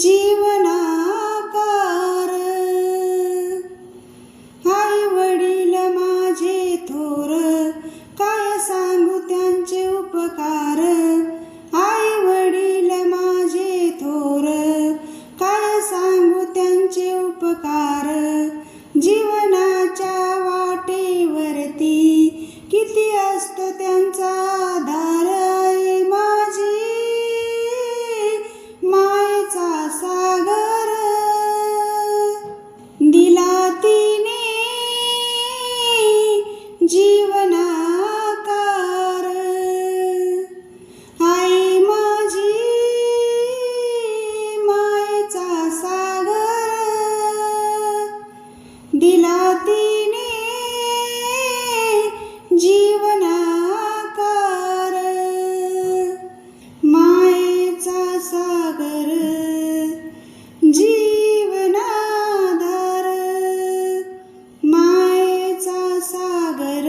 जीवनाकार। आई वडील माझे थोर, काय सांगू त्यांचे उपकार। आई वडील माझे थोर, काय सांगू त्यांचे उपकार। जीवनाच्या वाटेवरती किती असतो त्यांचा आधार। आई माझी मायेचा सागर, दिला तिने जीवनाकार। आई माझी मायेचा सागर, दिला तिने जीवनाकार। मायेचा सागर जीवनाधार, मायेचा सागर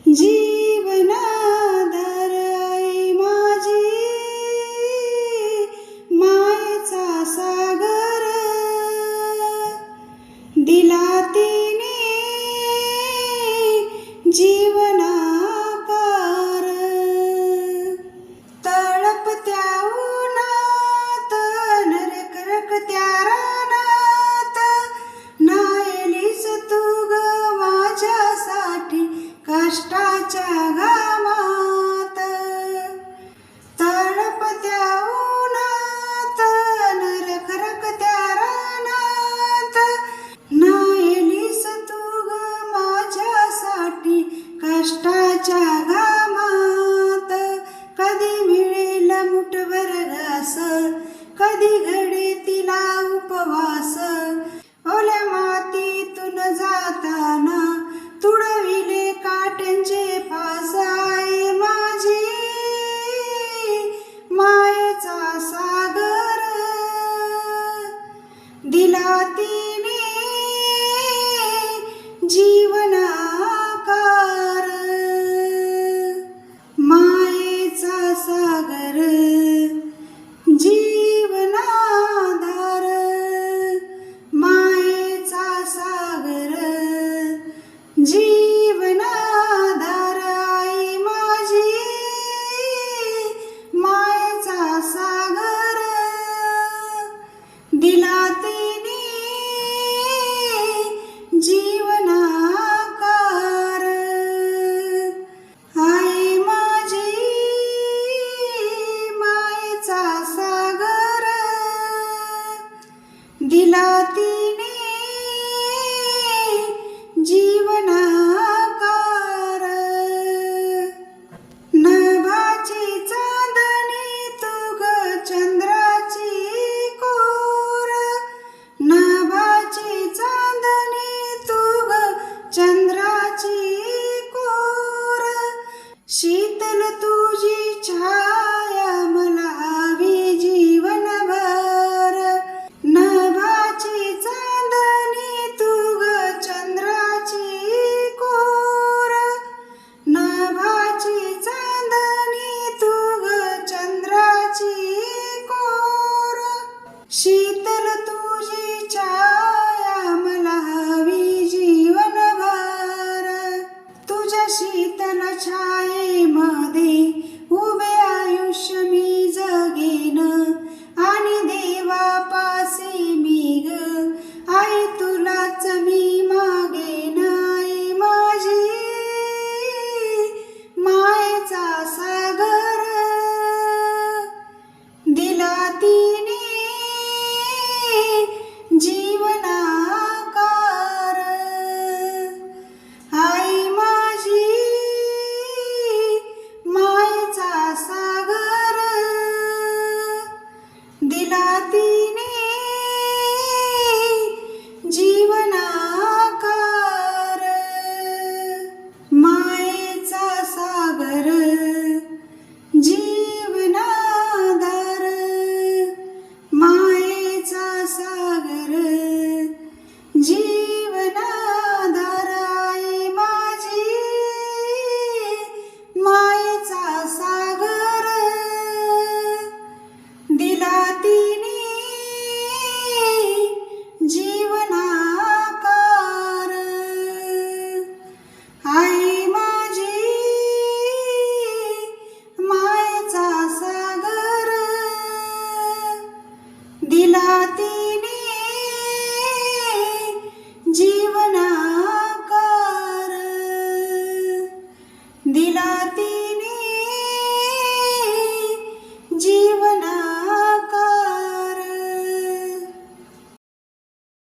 जीवनाधार। आई माझी मायेचा सागर, दिला तिने जीवनाकार। तळपत्या उन्हात नरकरकत्या रानात, नायलीस तू ग माझ्यासाठी कष्टाच्या घामात। तळपत्या उन्हात नरकरकत्या रानात, नायलीस तू ग माझ्यासाठी कष्टाच्या घामात। कधी मिळेल मुठभर घास, कधी घडे तिला उपवास। ओल्या मातीतून जाताना तुडविले काट्यांचे फास। आई माझी मायेचा सागर, दिला तिने जीवनाकार। मायेचा सागर जीवनाधार, मायेचा सागर जीवनाधार। आई माझी मायेचा सागर, दिला तिने जीवनाकार। आई माझी मायेचा सागर, दिला तिने जीवनाकार। नभाची चांदणी तू ग चंद्राची कोर, नभाची चांदणी तू ग चंद्राची कोर। शीतल तुझी छाया मला हवी जीवनभर। नभाची चांदणी तू ग चंद्राची कोर, नभाची चांदणी तू ग चंद्राची कोर। शीतल तुझी छाया मला हवी जीवनभर। तुझ्या शीतल छायेमध्ये उभे आयुष्य मी जगेन, आणि देवापासी मी ग आई तुलाच मी मागेन। आई माझी मायेचा सागर, दिला तिने जीवनाकार। आई माझी मायेचा सागर, दिला तिने जीवनाकार। मायेचा सागर जीवनाधार, मायेचा सागर जीवनाधार। आई माझी मायेचा सागर, दिला तिने दिला तिने जीवनाकार, दिला तिने